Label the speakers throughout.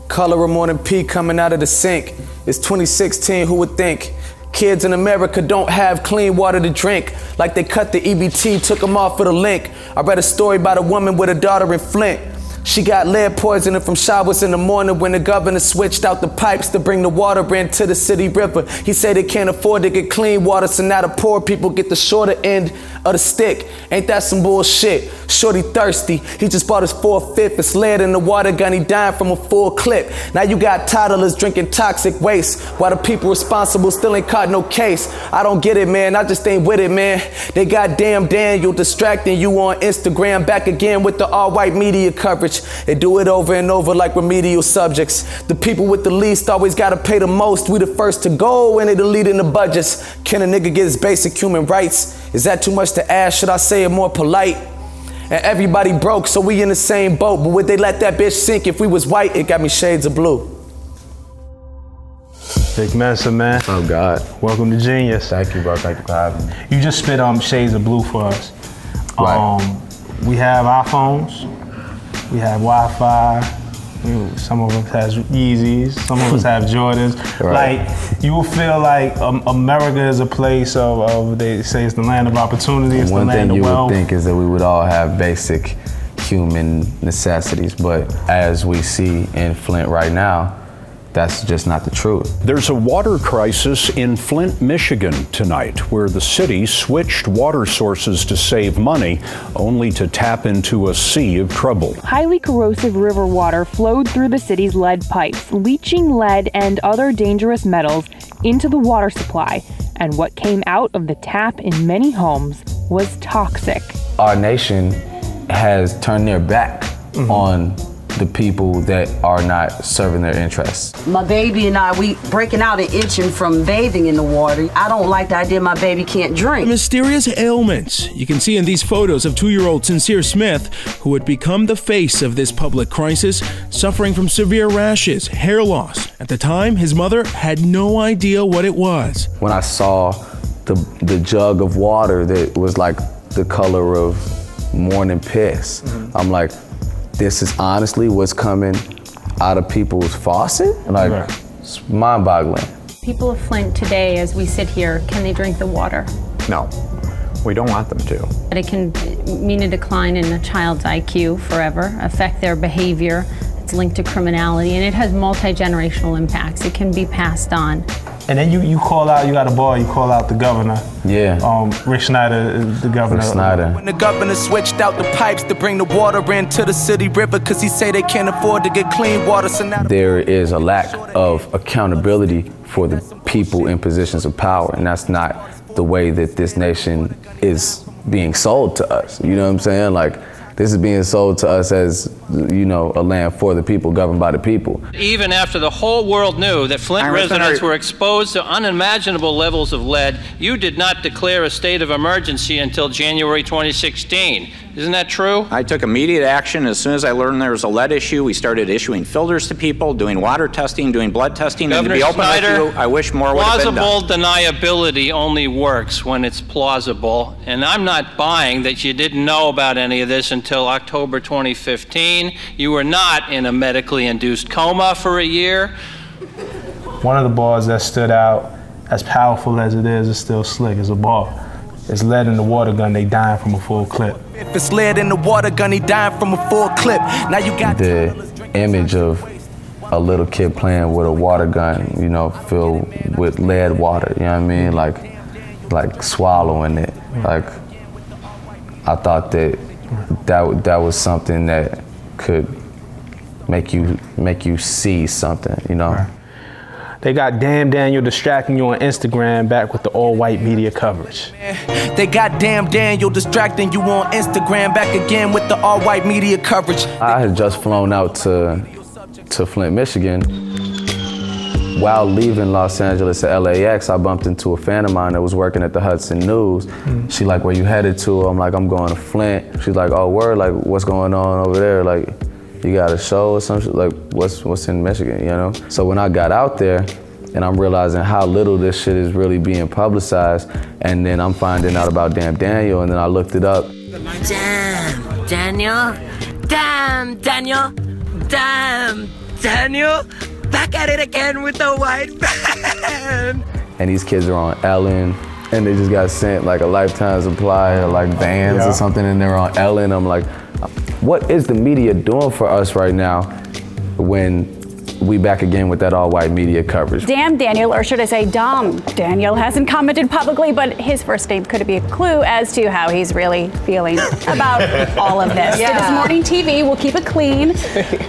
Speaker 1: Color of morning pea coming out of the sink. It's 2016, who would think? Kids in America don't have clean water to drink. Like they cut the EBT, took them off for the link. I read a story about a woman with a daughter in Flint. She got lead poisoning from showers in the morning when the governor switched out the pipes to bring the water into the city river. He said they can't afford to get clean water, so now the poor people get the shorter end of the stick. Ain't that some bullshit? Shorty thirsty, he just bought his 4/5. It's lead in the water gun, he dying from a full clip. Now you got toddlers drinking toxic waste, while the people responsible still ain't caught no case. I don't get it, man, I just ain't with it, man. They got damn Daniel distracting you on Instagram, back again with the all-white media coverage. They do it over and over like remedial subjects. The people with the least always gotta pay the most. We the first to go and they deleting the budgets. Can a nigga get his basic human rights? Is that too much to ask? Should I say it more polite? And everybody broke, so we in the same boat. But would they let that bitch sink if we was white? It got me shades of blue.
Speaker 2: Vic Mensa, man.
Speaker 3: Oh, God.
Speaker 2: Welcome to Genius.
Speaker 3: Thank you, bro. Thank you for having me.
Speaker 2: You just spit shades of blue for us.
Speaker 3: Right.
Speaker 2: We have iPhones. We have Wi-Fi. Some of us has Yeezys. Some of us have Jordans.
Speaker 3: Right.
Speaker 2: Like, you will feel like America is a place of, they say it's the land of opportunity, it's the land of wealth.
Speaker 3: One thing you would think is that we would all have basic human necessities, but as we see in Flint right now, that's just not the truth.
Speaker 4: There's a water crisis in Flint, Michigan tonight, where the city switched water sources to save money, only to tap into a sea of trouble.
Speaker 5: Highly corrosive river water flowed through the city's lead pipes, leaching lead and other dangerous metals into the water supply. And what came out of the tap in many homes was toxic.
Speaker 3: Our nation has turned their back on the people that are not serving their interests.
Speaker 6: My baby and I, we breaking out and itching from bathing in the water. I don't like the idea my baby can't drink.
Speaker 7: Mysterious ailments you can see in these photos of 2-year-old Sincere Smith, who had become the face of this public crisis, suffering from severe rashes, hair loss. At the time, his mother had no idea what it was.
Speaker 3: When I saw the jug of water that was like the color of morning piss, I'm like, this is honestly what's coming out of people's faucet? Like, it's mind-boggling.
Speaker 8: People of Flint today, as we sit here, can they drink the water?
Speaker 9: No, we don't want them to.
Speaker 8: It can mean a decline in a child's IQ forever, affect their behavior. It's linked to criminality, and it has multi-generational impacts. It can be passed on.
Speaker 2: And then you call out, you got a ball, you call out the governor.
Speaker 3: Yeah.
Speaker 2: Rick Snyder is the governor.
Speaker 3: Rick Snyder.
Speaker 1: When the governor switched out the pipes to bring the water into the city river, cause he say they can't afford to get clean water, so now
Speaker 3: there is a lack of accountability for the people in positions of power, and that's not the way that this nation is being sold to us. You know what I'm saying? Like, this is being sold to us as, you know, a land for the people, governed by the people.
Speaker 10: Even after the whole world knew that Flint residents were exposed to unimaginable levels of lead, you did not declare a state of emergency until January 2016. Isn't that true?
Speaker 9: I took immediate action. As soon as I learned there was a lead issue, we started issuing filters to people, doing water testing, doing blood testing.
Speaker 10: Governor
Speaker 9: and to be open
Speaker 10: Snyder,
Speaker 9: with you, I wish more would have been done.
Speaker 10: Plausible deniability only works when it's plausible, and I'm not buying that you didn't know about any of this until October 2015. You were not in a medically induced coma for a year.
Speaker 2: One of the balls that stood out, as powerful as it is, it's still slick as a ball. It's lead in the water gun, they dying from a full clip.
Speaker 1: if it's lead in the water gun, he dying from a full clip. Now you got
Speaker 3: the image of a little kid playing with a water gun, you know, filled with lead water, you know what I mean? Like swallowing it. Like, I thought that was something that could make you see something, you know?
Speaker 2: Right. They got Damn Daniel distracting you on Instagram back with the all-white media coverage.
Speaker 1: They got Damn Daniel distracting you on Instagram back again with the all-white media coverage.
Speaker 3: I had just flown out to Flint, Michigan. While leaving Los Angeles at LAX, I bumped into a fan of mine that was working at the Hudson News. She like, where you headed to? I'm like, I'm going to Flint. She's like, oh, word, like, what's going on over there? Like, you got a show or something? Like, what's in Michigan, you know? So when I got out there, and I'm realizing how little this shit is really being publicized, and then I'm finding out about Damn Daniel, and then I looked it up.
Speaker 11: Damn Daniel, damn Daniel, damn Daniel, back at it again with the white man.
Speaker 3: And these kids are on Ellen, and they just got sent like a lifetime supply of like Vans or something, and they're on Ellen. I'm like, what is the media doing for us right now when we back again with that all-white media coverage?
Speaker 12: Damn Daniel, or should I say Dom Daniel, hasn't commented publicly, but his first name could be a clue as to how he's really feeling about all of this.
Speaker 13: Yeah.
Speaker 12: It is morning TV, we'll keep it clean,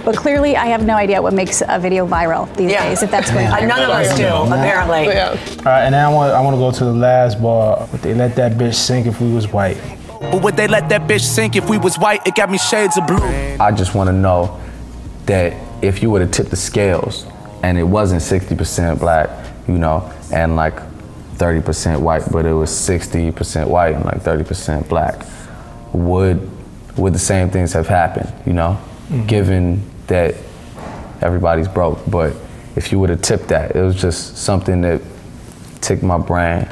Speaker 12: but clearly I have no idea what makes a video viral these days, if that's going on.
Speaker 6: None of us do, apparently.
Speaker 2: All right, and now I want to go to the last bar. Would they let that bitch sink if we was white?
Speaker 1: But would they let that bitch sink if we was white? It got me shades of blue.
Speaker 3: I just want to know that if you were to tip the scales and it wasn't 60% black, you know, and like 30% white, but it was 60% white and like 30% black, would the same things have happened, you know, given that everybody's broke? But if you would have tipped that, it was just something that ticked my brain.